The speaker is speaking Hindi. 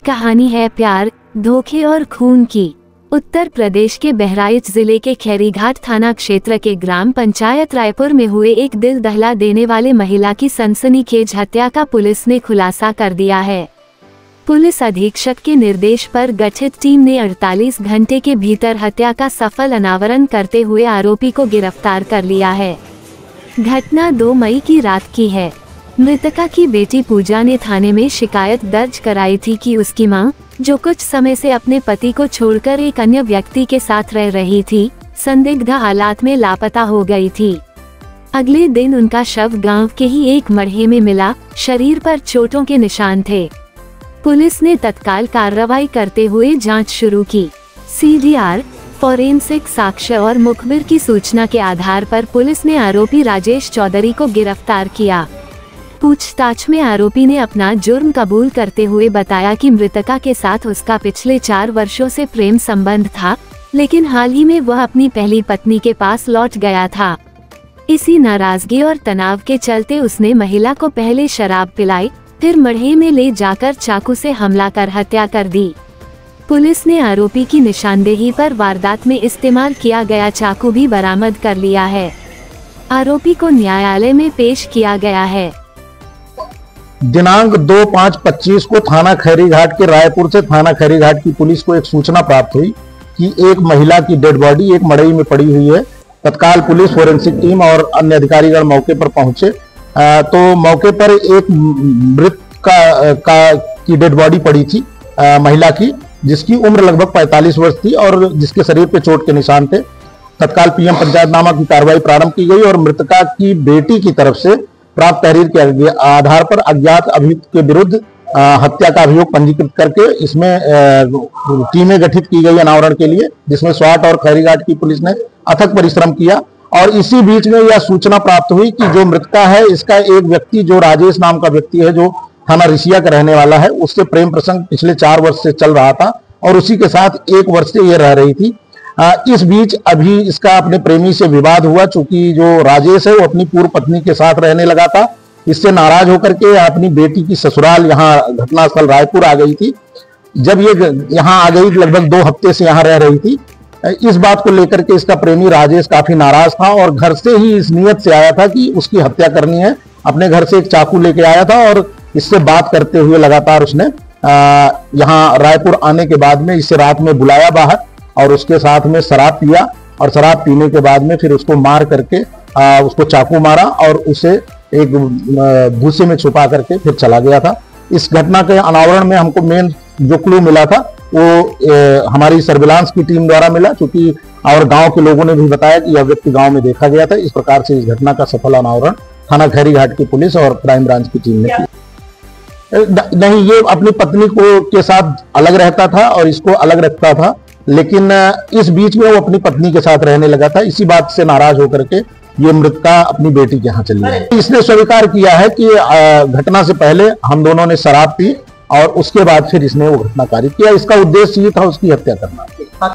कहानी है प्यार, धोखे और खून की। उत्तर प्रदेश के बहराइच जिले के खैरीघाट थाना क्षेत्र के ग्राम पंचायत रायपुर में हुए एक दिल दहला देने वाले महिला की सनसनीखेज हत्या का पुलिस ने खुलासा कर दिया है। पुलिस अधीक्षक के निर्देश पर गठित टीम ने 48 घंटे के भीतर हत्या का सफल अनावरण करते हुए आरोपी को गिरफ्तार कर लिया है। घटना 2 मई की रात की है। मृतका की बेटी पूजा ने थाने में शिकायत दर्ज कराई थी कि उसकी मां, जो कुछ समय से अपने पति को छोड़कर एक अन्य व्यक्ति के साथ रह रही थी, संदिग्ध हालात में लापता हो गई थी। अगले दिन उनका शव गांव के ही एक मढ़े में मिला। शरीर पर चोटों के निशान थे। पुलिस ने तत्काल कार्रवाई करते हुए जांच शुरू की। सीडीआर, फॉरेंसिक साक्ष्य और मुखबिर की सूचना के आधार पर पुलिस ने आरोपी राजेश चौधरी को गिरफ्तार किया। पूछताछ में आरोपी ने अपना जुर्म कबूल करते हुए बताया कि मृतका के साथ उसका पिछले 4 वर्षों से प्रेम संबंध था, लेकिन हाल ही में वह अपनी पहली पत्नी के पास लौट गया था। इसी नाराजगी और तनाव के चलते उसने महिला को पहले शराब पिलाई, फिर मढ़े में ले जाकर चाकू से हमला कर हत्या कर दी। पुलिस ने आरोपी की निशानदेही पर वारदात में इस्तेमाल किया गया चाकू भी बरामद कर लिया है। आरोपी को न्यायालय में पेश किया गया है। दिनांक 2/5/25 को थाना खैरीघाट के रायपुर से थाना खैरीघाट की पुलिस को एक सूचना प्राप्त हुई कि एक महिला की डेड बॉडी एक मड़ई में पड़ी हुई है। तत्काल पुलिस, फोरेंसिक टीम और अन्य अधिकारीगण मौके पर पहुंचे तो मौके पर एक मृत की डेड बॉडी पड़ी थी, महिला की, जिसकी उम्र लगभग 45 वर्ष थी और जिसके शरीर पे चोट के निशान थे। तत्काल पीएम पंचायतनामा की कार्रवाई प्रारंभ की गई और मृतका की बेटी की तरफ से प्राप्त तहरीर के आधार पर अज्ञात अभियुक्त के विरुद्ध हत्या का अभियोग पंजीकृत करके इसमें टीमें गठित की गई अनावरण के लिए, जिसमें स्वाट और खैरीघाट की पुलिस ने अथक परिश्रम किया। और इसी बीच में यह सूचना प्राप्त हुई कि जो मृतका है, इसका एक व्यक्ति, जो राजेश नाम का व्यक्ति है, जो थाना रिसिया का रहने वाला है, उससे प्रेम प्रसंग पिछले 4 वर्ष से चल रहा था और उसी के साथ 1 वर्ष से ये रह रही थी। इस बीच अभी इसका अपने प्रेमी से विवाद हुआ। चूंकि जो राजेश है वो अपनी पूर्व पत्नी के साथ रहने लगा था, इससे नाराज होकर के अपनी बेटी की ससुराल यहाँ घटनास्थल रायपुर आ गई थी। जब ये यहाँ आ गई, लगभग 2 हफ्ते से यहाँ रह रही थी। इस बात को लेकर के इसका प्रेमी राजेश काफी नाराज था और घर से ही इस नियत से आया था कि उसकी हत्या करनी है। अपने घर से एक चाकू लेके आया था और इससे बात करते हुए लगातार उसने यहाँ रायपुर आने के बाद में इसे रात में बुलाया बाहर और उसके साथ में शराब पिया और शराब पीने के बाद में फिर उसको मार करके उसको चाकू मारा और उसे एक भूसे में छुपा करके फिर चला गया था। इस घटना के अनावरण में हमको मेन जो क्लू मिला था वो हमारी सर्विलांस की टीम द्वारा मिला, क्योंकि और गांव के लोगों ने भी बताया कि यह व्यक्ति गांव में देखा गया था। इस प्रकार से इस घटना का सफल अनावरण थाना खैरीघाट की पुलिस और क्राइम ब्रांच की टीम ने किया। नहीं, ये अपनी पत्नी को के साथ अलग रहता था और इसको अलग रखता था, लेकिन इस बीच में वो अपनी पत्नी के साथ रहने लगा था। इसी बात से नाराज होकर के ये मृतका अपनी बेटी के यहाँ चली गई। इसने स्वीकार किया है कि घटना से पहले हम दोनों ने शराब पी और उसके बाद फिर इसने वो घटना कारित किया। इसका उद्देश्य ये था उसकी हत्या करना।